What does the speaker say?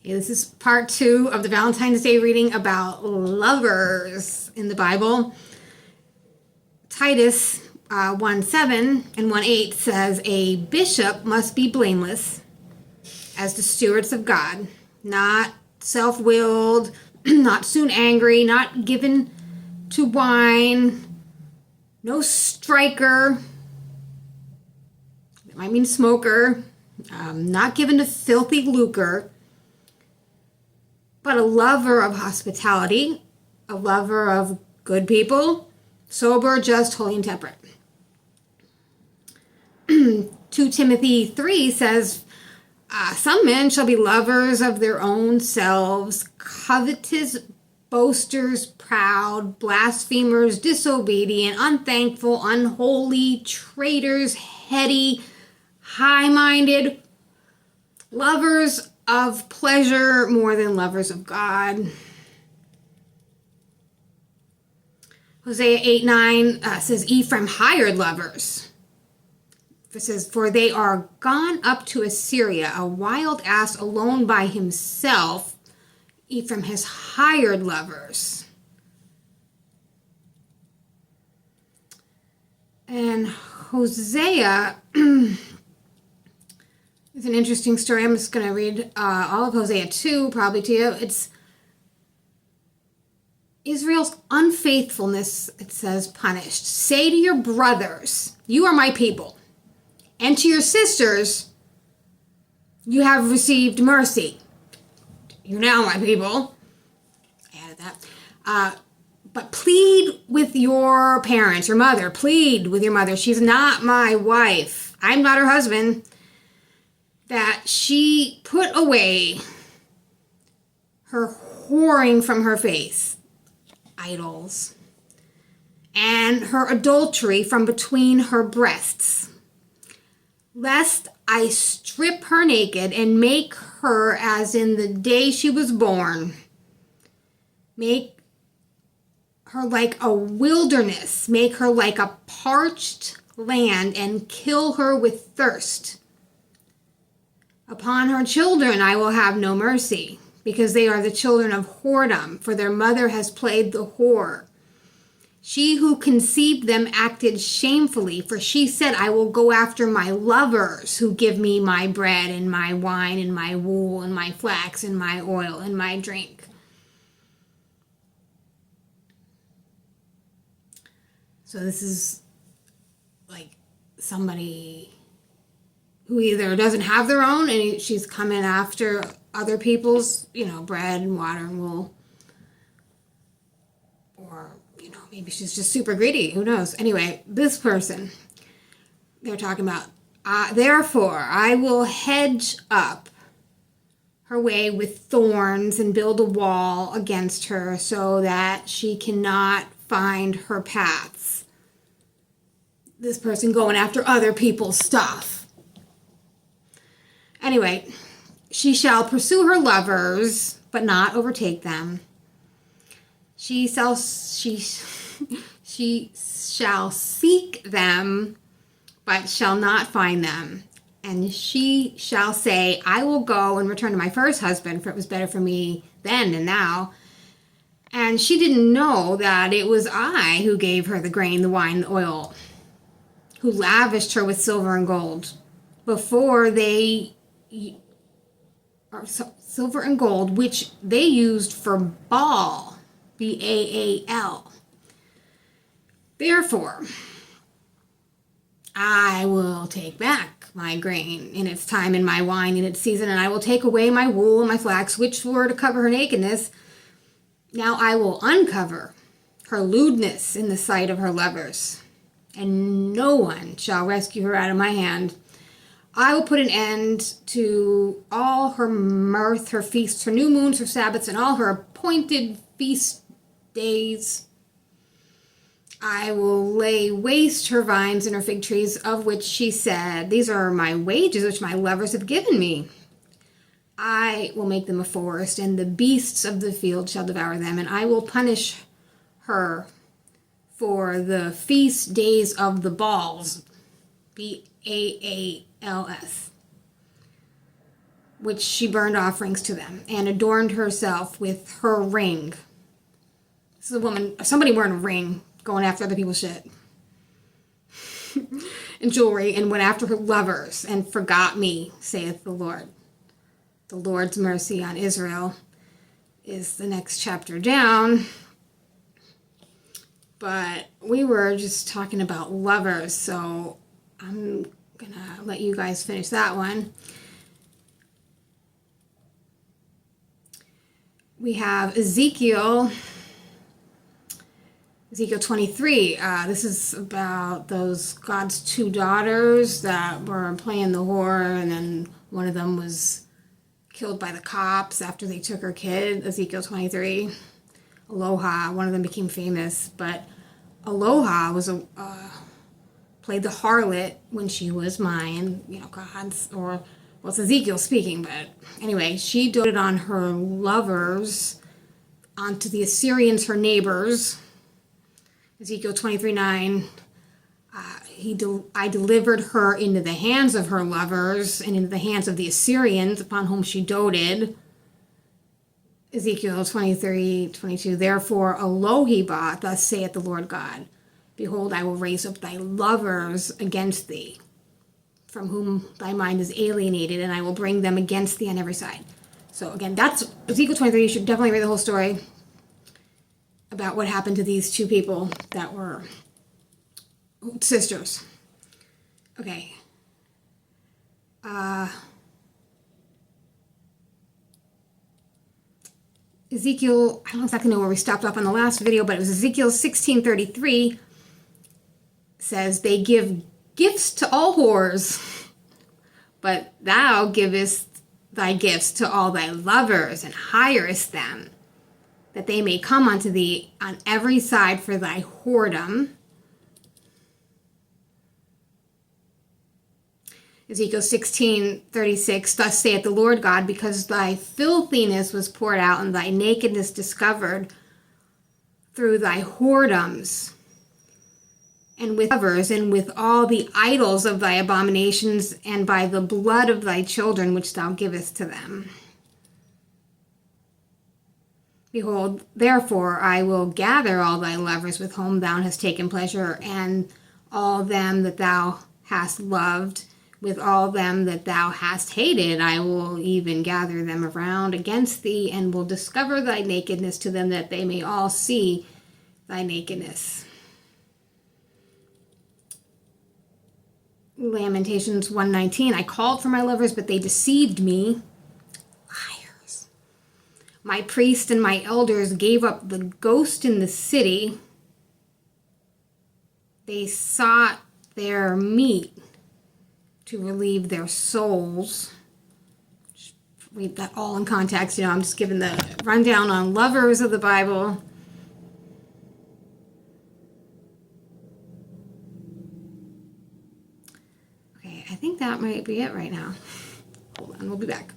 Okay, this is part 2 of the Valentine's Day reading about lovers in the Bible. Titus 1:7 and 1:8 says, a bishop must be blameless as the stewards of God, not self-willed, not soon angry, not given to wine, no striker, that might mean smoker, not given to filthy lucre, but a lover of hospitality, a lover of good people, sober, just, holy, and temperate. 2 Timothy 3 says, some men shall be lovers of their own selves, covetous, boasters, proud, blasphemers, disobedient, unthankful, unholy, traitors, heady, high-minded, lovers of pleasure more than lovers of God. Hosea 8:9 says, Ephraim hired lovers. It says, for they are gone up to Assyria, a wild ass alone by himself. Ephraim has hired lovers. And Hosea it's an interesting story. I'm just going to read all of Hosea 2, probably to you. It's Israel's unfaithfulness, it says, punished. Say to your brothers, you are my people. And to your sisters, you have received mercy. You're now my people. I added that. But plead with your parents, your mother. Plead with your mother. She's not my wife. I'm not her husband. That she put away her whoring from her face, idols, and her adultery from between her breasts, lest I strip her naked and make her as in the day she was born, make her like a wilderness, make her like a parched land, and kill her with thirst. Upon her children I will have no mercy, because they are the children of whoredom, for their mother has played the whore. She who conceived them acted shamefully, for she said, I will go after my lovers who give me my bread and my wine and my wool and my flax and my oil and my drink. So this is like somebody who either doesn't have their own and she's coming after other people's, bread and water and wool. Or, maybe she's just super greedy. Who knows? Anyway, this person, they're talking about, therefore, I will hedge up her way with thorns and build a wall against her so that she cannot find her paths. This person going after other people's stuff. Anyway, she shall pursue her lovers, but not overtake them. She shall seek them, but shall not find them. And she shall say, I will go and return to my first husband, for it was better for me then than now. And she didn't know that it was I who gave her the grain, the wine, the oil, who lavished her with silver and gold. Before silver and gold, which they used for Baal, Baal. Therefore, I will take back my grain in its time and my wine in its season, and I will take away my wool and my flax, which were to cover her nakedness. Now I will uncover her lewdness in the sight of her lovers, and no one shall rescue her out of my hand. I will put an end to all her mirth, her feasts, her new moons, her Sabbaths, and all her appointed feast days. I will lay waste her vines and her fig trees, of which she said, these are my wages which my lovers have given me. I will make them a forest, and the beasts of the field shall devour them, and I will punish her for the feast days of the Baals, Baals. which she burned offerings to them, and adorned herself with her ring. This is a woman, somebody wearing a ring, going after other people's shit. And jewelry, and went after her lovers, and forgot me, saith the Lord. The Lord's mercy on Israel is the next chapter down. But we were just talking about lovers, so I'm gonna let you guys finish that one. We have Ezekiel 23. This is about those God's two daughters that were playing the whore, and then one of them was killed by the cops after they took her kid. Ezekiel 23. Aloha, one of them became famous, but Aloha was played the harlot when she was mine, God's, or well, it's Ezekiel speaking, but anyway, she doted on her lovers, onto the Assyrians, her neighbors. Ezekiel 23:9. I delivered her into the hands of her lovers and into the hands of the Assyrians upon whom she doted. Ezekiel 23:22. Therefore, Elohibah, thus saith the Lord God, behold, I will raise up thy lovers against thee, from whom thy mind is alienated, and I will bring them against thee on every side. So again, that's Ezekiel 23. You should definitely read the whole story about what happened to these two people that were sisters. Okay. Ezekiel, I don't exactly know where we stopped off on the last video, but it was Ezekiel 16:33 says, they give gifts to all whores, but thou givest thy gifts to all thy lovers, and hirest them, that they may come unto thee on every side for thy whoredom. Ezekiel 16:36, thus saith the Lord God, because thy filthiness was poured out and thy nakedness discovered through thy whoredoms, and with lovers, and with all the idols of thy abominations, and by the blood of thy children which thou givest to them. Behold, therefore I will gather all thy lovers with whom thou hast taken pleasure, and all them that thou hast loved, with all them that thou hast hated, I will even gather them around against thee, and will discover thy nakedness to them, that they may all see thy nakedness. Lamentations 1:19, I called for my lovers, but they deceived me. Liars. My priests and my elders gave up the ghost in the city. They sought their meat to relieve their souls. Just read that all in context. I'm just giving the rundown on lovers of the Bible. Okay, I think that might be it right now. Hold on, we'll be back.